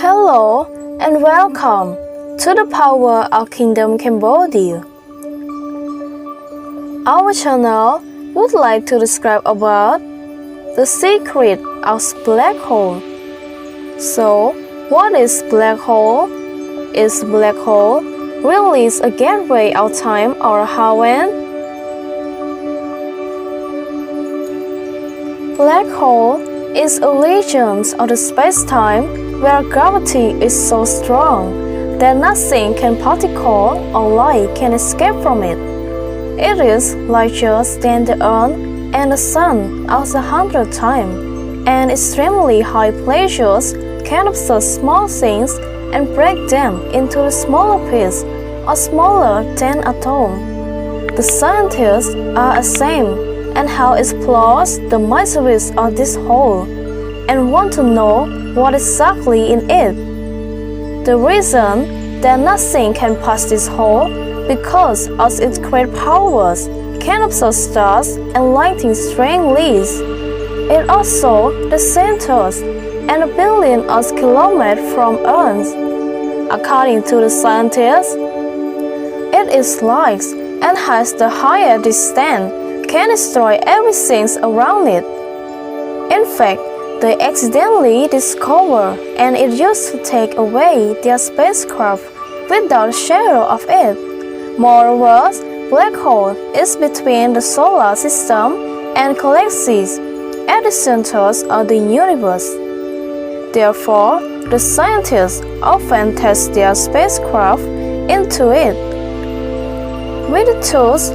Hello and welcome to the Power of Kingdom Cambodia. Our channel would like to describe about the secret of black hole. So, what is black hole? Is black hole really a gateway of time or heaven? Black hole is a region of the space-time where gravity is so strong that nothing can particle or light can escape from it. It is larger than the Earth and the Sun as 100 times, and extremely high pressures can absorb small things and break them into the smaller pieces or smaller than atoms. The scientists are ashamed and have explored the mysteries of this hole and want to know what exactly in it. The reason that nothing can pass this hole because of its great powers can absorb stars and lightning strangely. It also the centers and a billion of kilometers from Earth. According to the scientists, it is light and has the higher distance can destroy everything around it. In fact, they accidentally discovered and it used to take away their spacecraft without a shadow of it. Moreover, black hole is between the solar system and galaxies at the centers of the universe. Therefore, the scientists often test their spacecraft into it. With the tools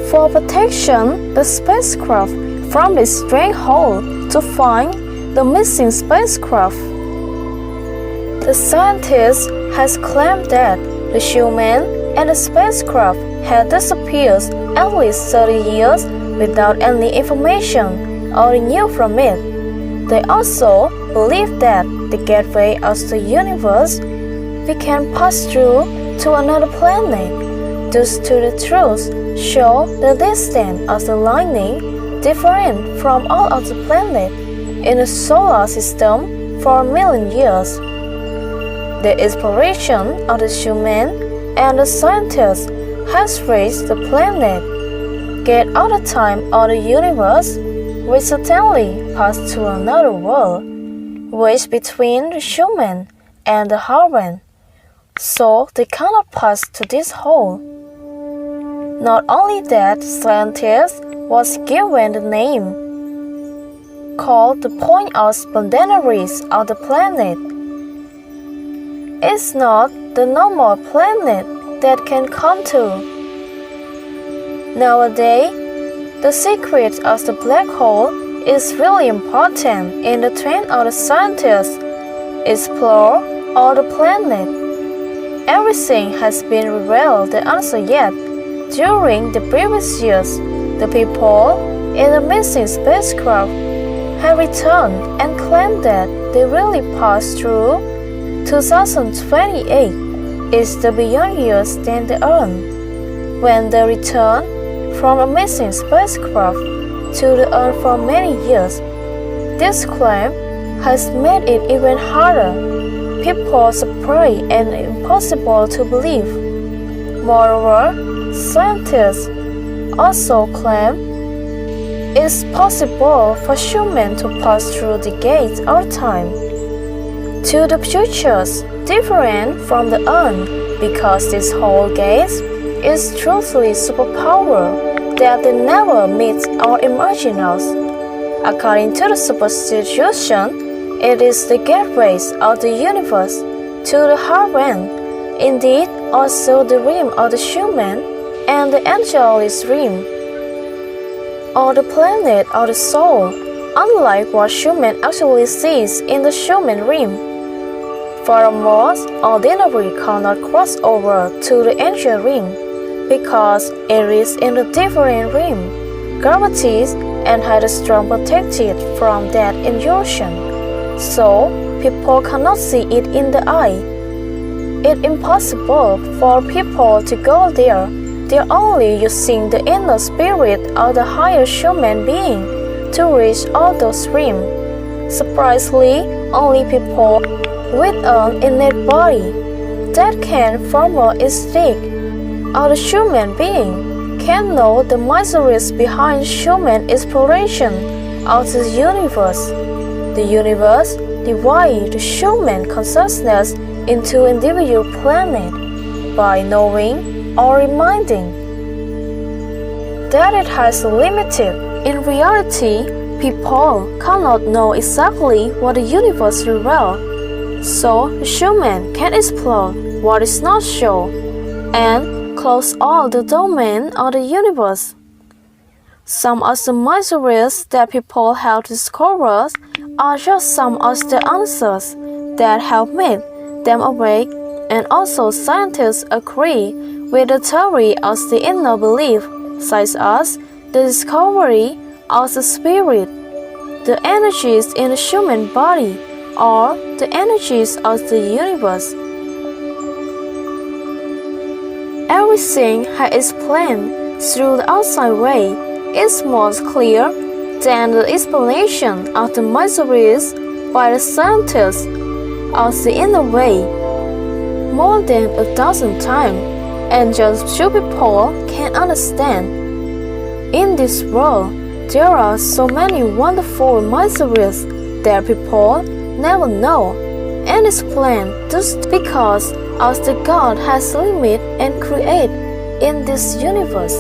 for protection the spacecraft from this strange hole to find the missing spacecraft. The scientists has claimed that the human and the spacecraft had disappeared at least 30 years without any information or news from it. They also believe that the gateway of the universe we can pass through to another planet. Due to the truth, show the distance of the lightning different from all of the planets in the solar system for a million years. The exploration of the human and the scientists has reached the planet, get out of time of the universe, we certainly pass to another world, which between the human and the heaven, so they cannot pass to this hole. Not only that, scientists was given the name called the point of spontaneity of the planet. It's not the normal planet that can come to. Nowadays, the secret of the black hole is really important in the trend of the scientists explore all the planet. Everything has been revealed the answer yet. During the previous years, the people in the missing spacecraft have returned and claimed that they really passed through 2028 is the beyond years than the Earth. When they return from a missing spacecraft to the Earth for many years, this claim has made it even harder. People surprised and impossible to believe. Moreover, scientists also claim it's possible for humans to pass through the gates of time to the futures different from the Earth because this whole gate is truly superpower that they never meet or imagine us. According to the superstition, it is the gateways of the universe to the heaven, indeed also the realm of the human and the angelic realm, or the planet of the soul, unlike what human actually sees in the human realm. Furthermore, ordinary cannot cross over to the angel realm because it is in a different realm, gravity, and has a strong protected from that illusion, so people cannot see it in the eye. It's impossible for people to go there. They're only using the inner spirit of the higher human being to reach all those realms. Surprisingly, only people with an innate body that can follow instinct, or the human being can know the mysteries behind human exploration of the universe. The universe divides the human consciousness into individual planets by knowing or reminding that it has limited. In reality, people cannot know exactly what the universe reveals, so the human can explore what is not shown and close all the domain of the universe. Some of the mysteries that people have discovered are just some of the answers that have made them awake, and also scientists agree with the theory of the inner belief, such as the discovery of the spirit, the energies in the human body, or the energies of the universe. Everything has explained through the outside way is more clear than the explanation of the mysteries by the scientists of the inner way more than 1,000 times, and just few people can understand. In this world, there are so many wonderful mysteries that people never know and explain just because as the God has limit and create in this universe.